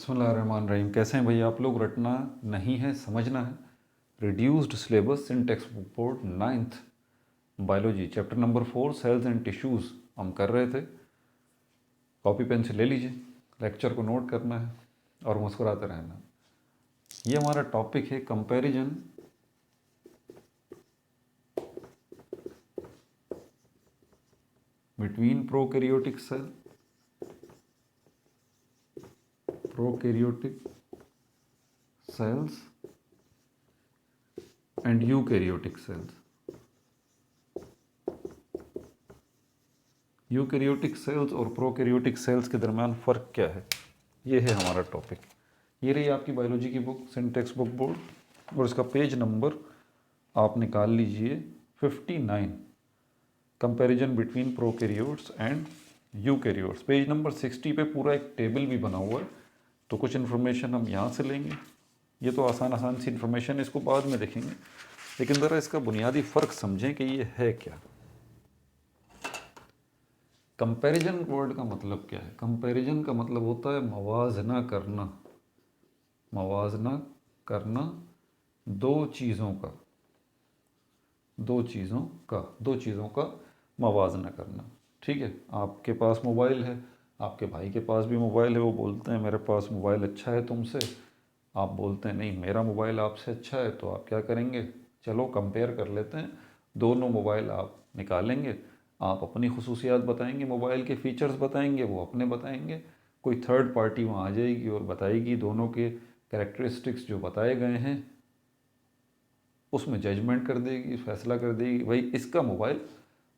बिस्मिल्लाहिर्रहमानिर्रहीम। कैसे हैं भैया आप लोग? रटना नहीं है, समझना है। Reduced syllabus in text book board 9th biology chapter number 4 cells and tissues हम कर रहे थे। कॉपी पेन से ले लीजिए, लेक्चर को नोट करना है और मुस्कुराते रहना। ये हमारा टॉपिक है comparison between prokaryotic cell, prokaryotic cells and eukaryotic cells। Eukaryotic cells और प्रोकैरियोटिक सेल्स के दरमियान फ़र्क क्या है, ये है हमारा टॉपिक। ये रही आपकी बायोलॉजी की बुक, सिंटेक्स बुक बोर्ड, और इसका पेज नंबर आप निकाल लीजिए 59, comparison between prokaryotes and eukaryotes. Page number 60 पे पूरा एक टेबल भी बना हुआ है, तो कुछ इन्फॉर्मेशन हम यहाँ से लेंगे। ये तो आसान सी इन्फॉर्मेशन है, इसको बाद में देखेंगे, लेकिन ज़रा इसका बुनियादी फ़र्क समझें कि ये है क्या। कंपैरिजन वर्ड का मतलब क्या है? कंपैरिजन का मतलब होता है मवाजना करना, मवाजना करना दो चीज़ों का मवाजना करना। ठीक है, आपके पास मोबाइल है, आपके भाई के पास भी मोबाइल है, वो बोलते हैं मेरे पास मोबाइल अच्छा है तुमसे, आप बोलते हैं नहीं मेरा मोबाइल आपसे अच्छा है, तो आप क्या करेंगे? चलो कंपेयर कर लेते हैं। दोनों मोबाइल आप निकालेंगे, आप अपनी खुसूसियात बताएंगे, मोबाइल के फीचर्स बताएंगे, वो अपने बताएंगे। कोई थर्ड पार्टी वहाँ आ जाएगी और बताएगी दोनों के कैरेक्टरिस्टिक्स जो बताए गए हैं, उसमें जजमेंट कर देगी, फैसला कर देगी भाई इसका मोबाइल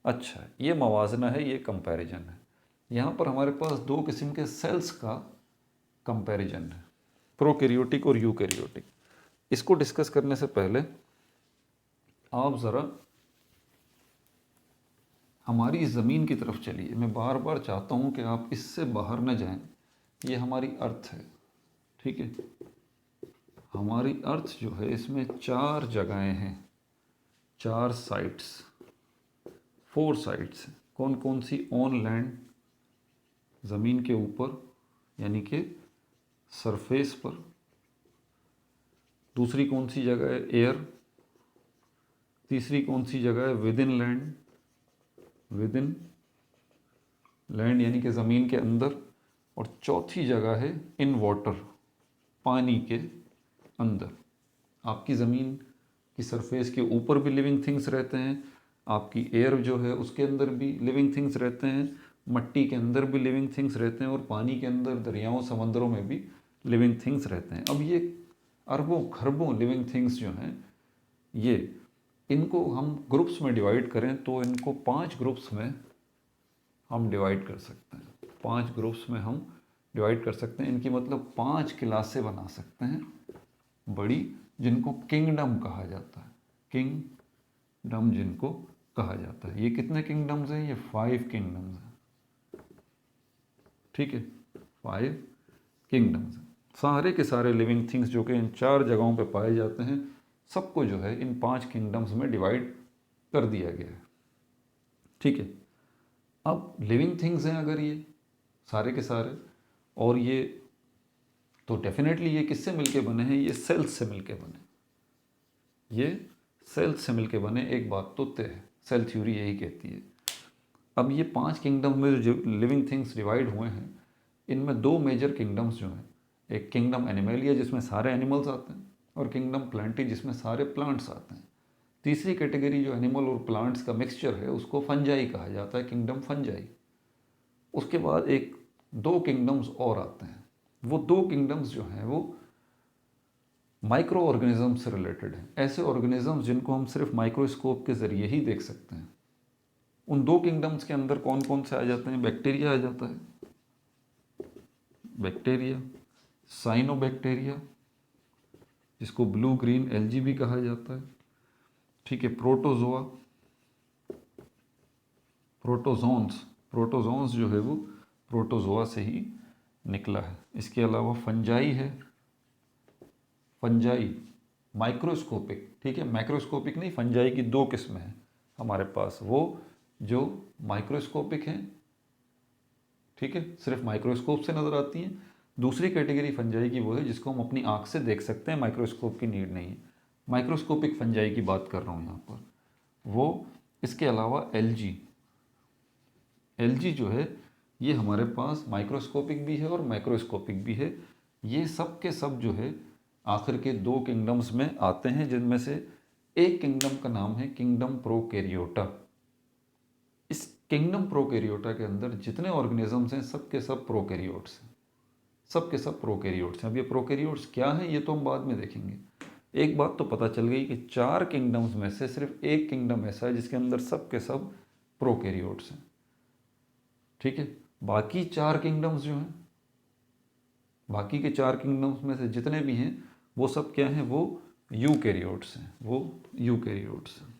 अच्छा है। ये मवाजना है, ये कंपैरिजन है। यहाँ पर हमारे पास दो किस्म के सेल्स का कंपैरिजन है, प्रोकैरियोटिक और यूकैरियोटिक। इसको डिस्कस करने से पहले आप ज़रा हमारी ज़मीन की तरफ चलिए। मैं बार बार चाहता हूँ कि आप इससे बाहर न जाएं। ये हमारी अर्थ है, ठीक है। हमारी अर्थ जो है इसमें 4 जगहें हैं, 4 साइट्स, 4 साइट्स। कौन कौन सी? ऑन लैंड, ज़मीन के ऊपर यानी कि सरफेस पर। दूसरी कौन सी जगह है? एयर। तीसरी कौन सी जगह है? With in land, with in land यानी कि ज़मीन के अंदर। और चौथी जगह है इन वाटर, पानी के अंदर। आपकी ज़मीन की सरफेस के ऊपर भी लिविंग थिंग्स रहते हैं, आपकी एयर जो है उसके अंदर भी लिविंग थिंग्स रहते हैं, मट्टी के अंदर भी लिविंग थिंग्स रहते हैं, और पानी के अंदर दरियाओं समंदरों में भी लिविंग थिंग्स रहते हैं। अब ये अरबों खरबों लिविंग थिंग्स जो हैं, ये इनको हम ग्रुप्स में डिवाइड करें तो इनको 5 ग्रुप्स में हम डिवाइड कर सकते हैं। 5 ग्रुप्स में हम डिवाइड कर सकते हैं। इनकी मतलब 5 क्लासें बना सकते हैं बड़ी, जिनको किंगडम कहा जाता है। किंगडम जिनको कहा जाता है। ये कितने किंगडम्स हैं? ये 5 किंगडम्स हैं, ठीक है। 5 किंगडम्स हैं। सारे के सारे लिविंग थिंग्स जो कि इन 4 जगहों पे पाए जाते हैं, सबको जो है इन 5 किंगडम्स में डिवाइड कर दिया गया है, ठीक है। अब लिविंग थिंग्स हैं अगर ये सारे के सारे, और ये तो डेफिनेटली ये किससे मिलके बने हैं? ये सेल्स से मिलके बने, ये सेल्स से मिलके बने, एक बात तो तय है, सेल थ्योरी यही कहती है। अब ये 5 किंगडम में जो लिविंग थिंग्स डिवाइड हुए हैं, इनमें 2 मेजर किंगडम्स जो हैं, एक किंगडम एनिमलिया जिसमें सारे एनिमल्स आते हैं, और किंगडम प्लांटी जिसमें सारे प्लांट्स आते हैं। तीसरी कैटेगरी जो एनिमल और प्लांट्स का मिक्सचर है उसको फंजाई कहा जाता है, किंगडम फंजाई। उसके बाद एक 2 किंगडम्स और आते हैं। वो 2 किंगडम्स जो हैं वो माइक्रो ऑर्गेनिज्म से रिलेटेड हैं, ऐसे ऑर्गेनिजम्स जिनको हम सिर्फ माइक्रोस्कोप के ज़रिए ही देख सकते हैं। उन 2 किंगडम्स के अंदर कौन कौन से आ जाते हैं? बैक्टीरिया आ जाता है, बैक्टीरिया, साइनोबैक्टीरिया जिसको ब्लू ग्रीन एल्गी भी कहा जाता है, ठीक है। प्रोटोजोआ, प्रोटोजोन्स, प्रोटोजोन्स जो है वो प्रोटोजोआ से ही निकला है। इसके अलावा फंजाई है, फंजाई माइक्रोस्कोपिक, ठीक है, मैक्रोस्कोपिक नहीं। फंजाई की 2 किस्में हैं हमारे पास, वो जो माइक्रोस्कोपिक हैं, ठीक है, सिर्फ माइक्रोस्कोप से नज़र आती हैं, दूसरी कैटेगरी फंजाई की वो है जिसको हम अपनी आँख से देख सकते हैं, माइक्रोस्कोप की नीड नहीं है। माइक्रोस्कोपिक फंजाई की बात कर रहा हूँ यहाँ पर। वो इसके अलावा एलजी जो है ये हमारे पास माइक्रोस्कोपिक भी है और मैक्रोस्कोपिक भी है। ये सब के सब जो है आखिर के दो किंगडम्स में आते हैं, जिनमें से एक किंगडम का नाम है किंगडम प्रोकैरियोटा। इस किंगडम प्रोकैरियोटा के अंदर जितने ऑर्गेनिजम्स हैं सब के सब प्रोकैरियोट्स हैं, सब के सब प्रोकैरियोट्स हैं। अब ये प्रोकैरियोट्स क्या हैं ये तो हम बाद में देखेंगे। एक बात तो पता चल गई कि 4 किंगडम्स में से सिर्फ एक किंगडम ऐसा है जिसके अंदर सब के सब प्रोकैरियोट्स हैं। ठीक है, बाकी 4 किंगडम्स जो हैं, बाकी के 4 किंगडम्स में से जितने भी हैं वो सब क्या हैं, वो यूकैरियोट्स हैं, वो यूकैरियोट्स हैं।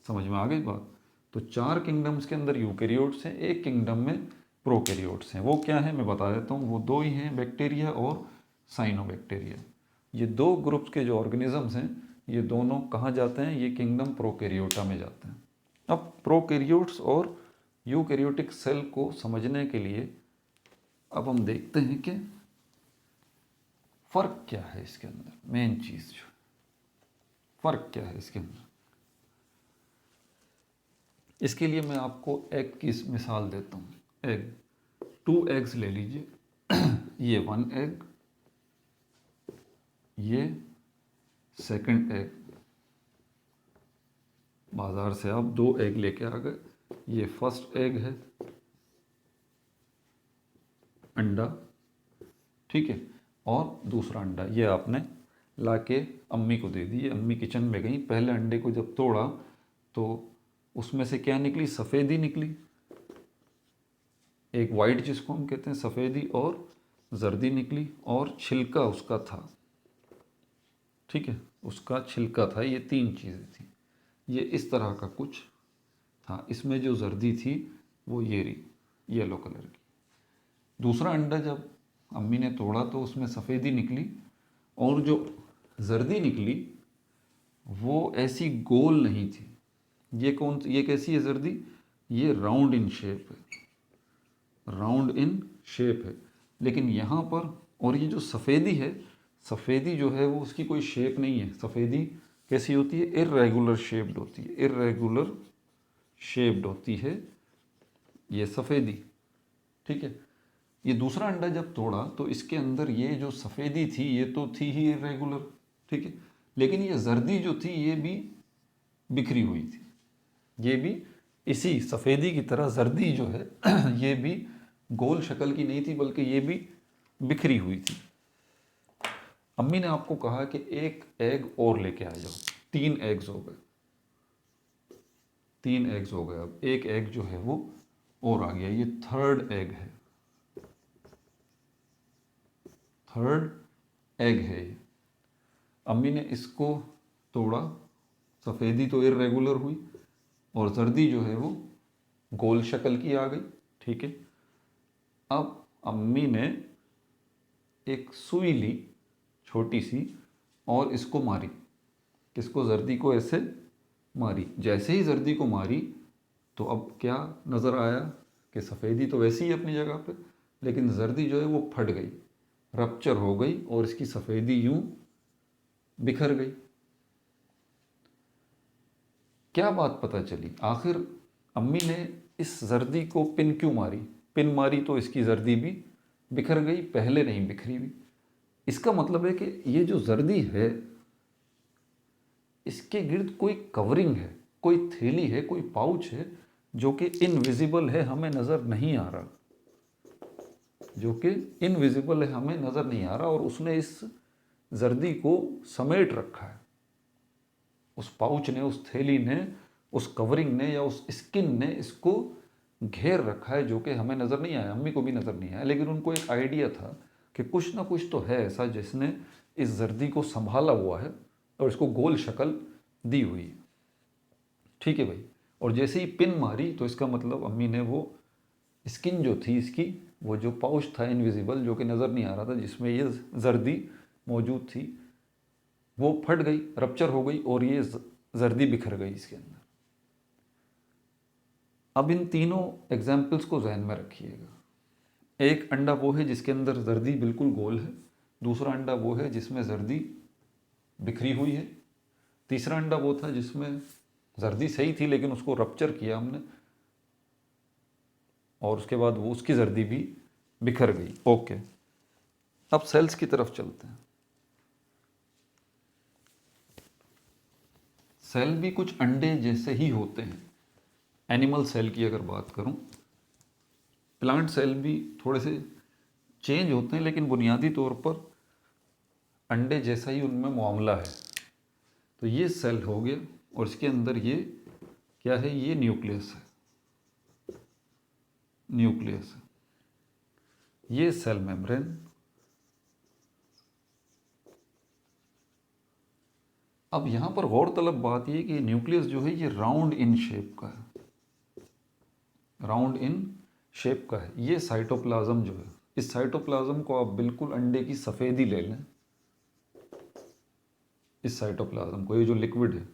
समझ में आ गई बात? तो 4 किंगडम्स के अंदर यूकैरियोट्स हैं, एक किंगडम में प्रोकैरियोट्स हैं। वो क्या है मैं बता देता हूँ, वो दो ही हैं, बैक्टीरिया और साइनोबैक्टीरिया। ये दो ग्रुप्स के जो ऑर्गेनिजम्स हैं ये दोनों कहाँ जाते हैं, ये किंगडम प्रोकैरियोटा में जाते हैं। अब प्रोकैरियोट्स और यूकैरियोटिक सेल को समझने के लिए अब हम देखते हैं कि फ़र्क क्या है इसके अंदर। मेन चीज़ जो फ़र्क क्या है इसके अंदर, इसके लिए मैं आपको एग की मिसाल देता हूँ। एग, 2 एग्स ले लीजिए। ये 1 एग, ये सेकंड एग। बाज़ार से आप 2 एग लेके आ गए, ये फर्स्ट एग है, अंडा, ठीक है, और दूसरा अंडा ये आपने लाके अम्मी को दे दी। अम्मी किचन में गई, पहले अंडे को जब तोड़ा तो उसमें से क्या निकली, सफ़ेदी निकली, एक वाइट जिसको हम कहते हैं सफ़ेदी, और जर्दी निकली, और छिलका उसका था। ठीक है, उसका छिलका था। ये 3 चीज़ें थी। ये इस तरह का कुछ था। इसमें जो जर्दी थी वो ये रही, येलो कलर की। दूसरा अंडा जब अम्मी ने तोड़ा तो उसमें सफ़ेदी निकली, और जो जर्दी निकली वो ऐसी गोल नहीं थी। ये कैसी है जर्दी, ये राउंड इन शेप है, राउंड इन शेप है। लेकिन यहाँ पर, और ये जो सफ़ेदी है, सफ़ेदी जो है वो उसकी कोई शेप नहीं है। सफ़ेदी कैसी होती है, इर्रेगुलर शेप्ड होती है, इर्रेगुलर शेप्ड होती है ये सफ़ेदी। ठीक है, ये दूसरा अंडा जब तोड़ा तो इसके अंदर ये जो सफ़ेदी थी ये तो थी ही इर्रेगुलर, ठीक है, लेकिन ये जर्दी जो थी ये भी बिखरी हुई थी। ये भी इसी सफ़ेदी की तरह जर्दी जो है ये भी गोल शक्ल की नहीं थी, बल्कि ये भी बिखरी हुई थी। अम्मी ने आपको कहा कि एक एग और लेके आ जाओ। 3 एग्स हो गए, 3 एग्स हो गए। अब एक एग जो है वो और आ गया, ये थर्ड एग है, थर्ड एग है ये। अम्मी ने इसको तोड़ा, सफ़ेदी तो इर्रेगुलर हुई और जर्दी जो है वो गोल शक्ल की आ गई। ठीक है, अब अम्मी ने एक सुई ली छोटी सी और इसको मारी, इसको जर्दी को ऐसे मारी। जैसे ही जर्दी को मारी तो अब क्या नज़र आया कि सफ़ेदी तो वैसी ही अपनी जगह पे, लेकिन जर्दी जो है वो फट गई, रप्चर हो गई, और इसकी सफ़ेदी यूं बिखर गई। क्या बात पता चली, आखिर अम्मी ने इस जर्दी को पिन क्यों मारी? पिन मारी तो इसकी जर्दी भी बिखर गई, पहले नहीं बिखरी हुई। इसका मतलब है कि ये जो जर्दी है इसके गिर्द कोई कवरिंग है, कोई थैली है, कोई पाउच है जो कि इनविजिबल है, हमें नज़र नहीं आ रहा, जो कि इनविजिबल है, हमें नज़र नहीं आ रहा, और उसने इस जर्दी को समेट रखा है। उस पाउच ने, उस थैली ने, उस कवरिंग ने या उस स्किन ने इसको घेर रखा है, जो कि हमें नज़र नहीं आया, अम्मी को भी नज़र नहीं आया। लेकिन उनको एक आइडिया था कि कुछ ना कुछ तो है ऐसा जिसने इस जर्दी को संभाला हुआ है और इसको गोल शक्ल दी हुई है। ठीक है भाई, और जैसे ही पिन मारी तो इसका मतलब अम्मी ने वो स्किन जो थी इसकी, वो जो पाउच था इनविजिबल जो कि नज़र नहीं आ रहा था, जिसमें ये जर्दी मौजूद थी, वो फट गई, रप्चर हो गई, और ये जर्दी बिखर गई इसके अंदर। अब इन तीनों एग्जाम्पल्स को जहन में रखिएगा। एक अंडा वो है जिसके अंदर जर्दी बिल्कुल गोल है, दूसरा अंडा वो है जिसमें जर्दी बिखरी हुई है, तीसरा अंडा वो था जिसमें जर्दी सही थी लेकिन उसको रप्चर किया हमने और उसके बाद वो उसकी जर्दी भी बिखर गई। ओके, अब सेल्स की तरफ चलते हैं। सेल भी कुछ अंडे जैसे ही होते हैं। एनिमल सेल की अगर बात करूं, प्लांट सेल भी थोड़े से चेंज होते हैं लेकिन बुनियादी तौर पर अंडे जैसा ही उनमें मामला है। तो ये सेल हो गया और इसके अंदर ये क्या है, ये न्यूक्लियस है, न्यूक्लियस है, ये सेल मेम्ब्रेन। अब यहां पर गौरतलब बात ये कि न्यूक्लियस जो है ये राउंड इन शेप का है, राउंड इन शेप का है। ये साइटोप्लाज्म जो है, इस साइटोप्लाज्म को आप बिल्कुल अंडे की सफ़ेदी ले लें, इस साइटोप्लाज्म को, ये जो लिक्विड है।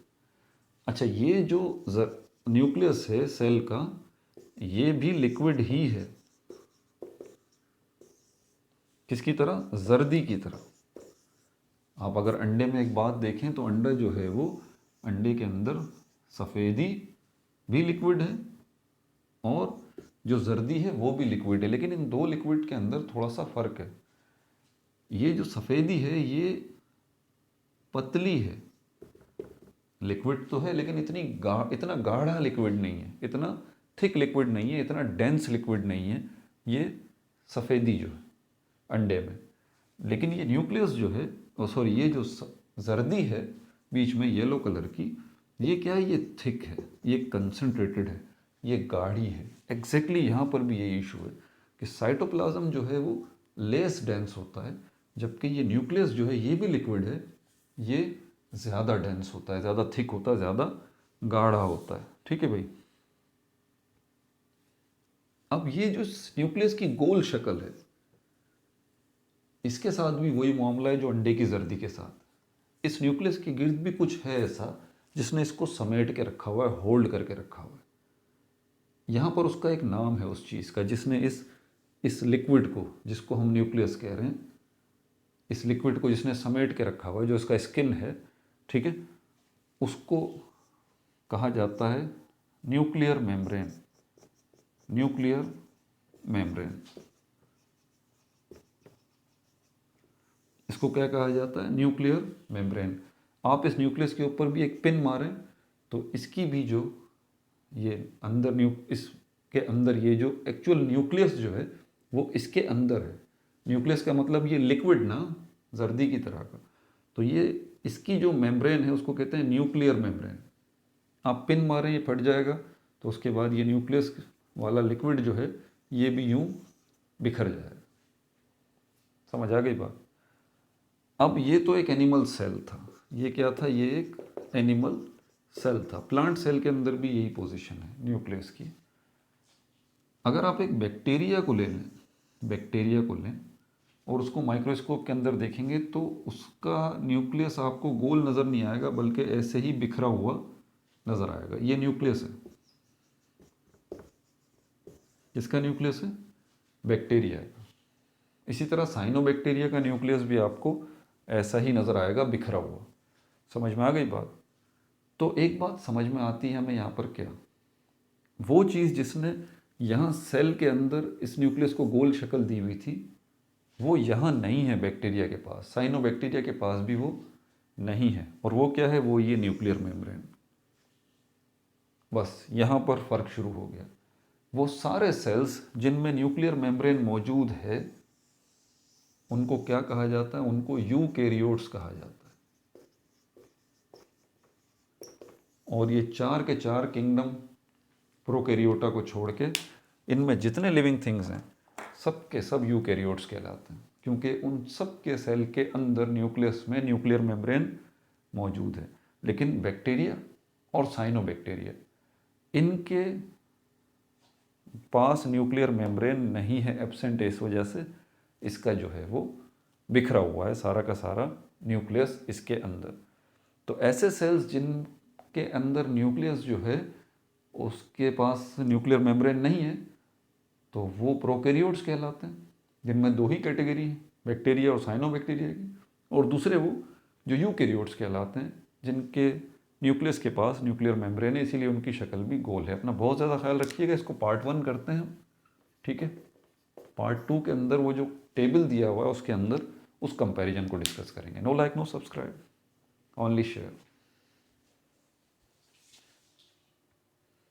अच्छा, ये जो न्यूक्लियस है सेल का, ये भी लिक्विड ही है, किसकी तरह, जर्दी की तरह। आप अगर अंडे में एक बात देखें तो अंडा जो है वो, अंडे के अंदर सफ़ेदी भी लिक्विड है और जो जर्दी है वो भी लिक्विड है, लेकिन इन दो लिक्विड के अंदर थोड़ा सा फ़र्क है। ये जो सफ़ेदी है ये पतली है, लिक्विड तो है लेकिन इतना गाढ़ा लिक्विड नहीं है, इतना थिक लिक्विड नहीं है, इतना डेंस लिक्विड नहीं है ये सफ़ेदी जो है अंडे में। लेकिन ये न्यूक्लियस जो है, सॉरी, ये जो जर्दी है बीच में येलो कलर की, ये क्या है, ये थिक है, ये कंसंट्रेटेड है, ये गाढ़ी है। एग्जैक्टली यहाँ पर भी यही इशू है कि साइटोप्लाज्म जो है वो लेस डेंस होता है, जबकि ये न्यूक्लियस जो है ये भी लिक्विड है, ये ज़्यादा डेंस होता है, ज़्यादा थिक होता है, ज़्यादा गाढ़ा होता है। ठीक है भाई। अब ये जो न्यूक्लियस की गोल शक्ल है, इसके साथ भी वही मामला है जो अंडे की जर्दी के साथ। इस न्यूक्लियस के गिर्द भी कुछ है ऐसा जिसने इसको समेट के रखा हुआ है, होल्ड करके रखा हुआ है। यहाँ पर उसका एक नाम है उस चीज़ का जिसने इस लिक्विड को, जिसको हम न्यूक्लियस कह रहे हैं, इस लिक्विड को जिसने समेट के रखा हुआ है, जो इसका स्किन है, ठीक है, उसको कहा जाता है न्यूक्लियर मेम्ब्रेन, न्यूक्लियर मेम्ब्रेन। इसको क्या कहा जाता है, न्यूक्लियर मेम्ब्रेन। आप इस न्यूक्लियस के ऊपर भी एक पिन मारें तो इसकी भी जो ये अंदर इसके अंदर ये जो एक्चुअल न्यूक्लियस जो है वो इसके अंदर है। न्यूक्लियस का मतलब ये लिक्विड ना, जर्दी की तरह का। तो ये इसकी जो मेम्ब्रेन है उसको कहते हैं न्यूक्लियर मेम्ब्रेन। आप पिन मारें ये फट जाएगा, तो उसके बाद ये न्यूक्लियस वाला लिक्विड जो है ये भी यूं बिखर जाएगा। समझ आ गई बात। अब ये तो एक एनिमल सेल था, ये क्या था, ये एक एनिमल सेल था। प्लांट सेल के अंदर भी यही पोजीशन है न्यूक्लियस की। अगर आप एक बैक्टीरिया को ले लें, बैक्टीरिया को लें और उसको माइक्रोस्कोप के अंदर देखेंगे तो उसका न्यूक्लियस आपको गोल नज़र नहीं आएगा, बल्कि ऐसे ही बिखरा हुआ नज़र आएगा। ये न्यूक्लियस है, किसका न्यूक्लियस है, बैक्टीरिया का। इसी तरह साइनोबैक्टीरिया का न्यूक्लियस भी आपको ऐसा ही नज़र आएगा, बिखरा हुआ। समझ में आ गई बात। तो एक बात समझ में आती है हमें यहाँ पर, क्या वो चीज़ जिसने यहाँ सेल के अंदर इस न्यूक्लियस को गोल शक्ल दी हुई थी वो यहाँ नहीं है बैक्टीरिया के पास, साइनोबैक्टीरिया के पास भी वो नहीं है। और वो क्या है, वो ये न्यूक्लियर मेम्ब्रेन। बस यहाँ पर फ़र्क शुरू हो गया। वो सारे सेल्स जिनमें न्यूक्लियर मेम्ब्रेन मौजूद है उनको क्या कहा जाता है, उनको यूकैरियोट्स कहा जाता है। और ये चार के चार किंगडम प्रोकैरियोटा को छोड़ के इनमें जितने लिविंग थिंग्स हैं सब के सब यूकैरियोट्स कहलाते हैं, क्योंकि उन सब के सेल के अंदर न्यूक्लियस में न्यूक्लियर मेम्ब्रेन मौजूद है। लेकिन बैक्टीरिया और साइनोबैक्टीरिया, इनके पास न्यूक्लियर मेम्ब्रेन नहीं है, एब्सेंट है। इस वजह से इसका जो है वो बिखरा हुआ है सारा का सारा न्यूक्लियस इसके अंदर। तो ऐसे सेल्स जिनके अंदर न्यूक्लियस जो है उसके पास न्यूक्लियर मेम्ब्रेन नहीं है, तो वो प्रोकैरियोट्स कहलाते हैं, जिनमें दो ही कैटेगरी है, बैक्टीरिया और साइनोबैक्टीरिया की। और दूसरे वो जो यूकैरियोट्स कहलाते हैं, जिनके न्यूक्लियस के पास न्यूक्लियर मेम्ब्रेन है, इसीलिए उनकी शक्ल भी गोल है। अपना बहुत ज़्यादा ख्याल रखिएगा। इसको पार्ट 1 करते हैं हम, ठीक है। पार्ट 2 के अंदर वो जो टेबल दिया हुआ है उसके अंदर उस कंपैरिजन को डिस्कस करेंगे। No like no subscribe, only share.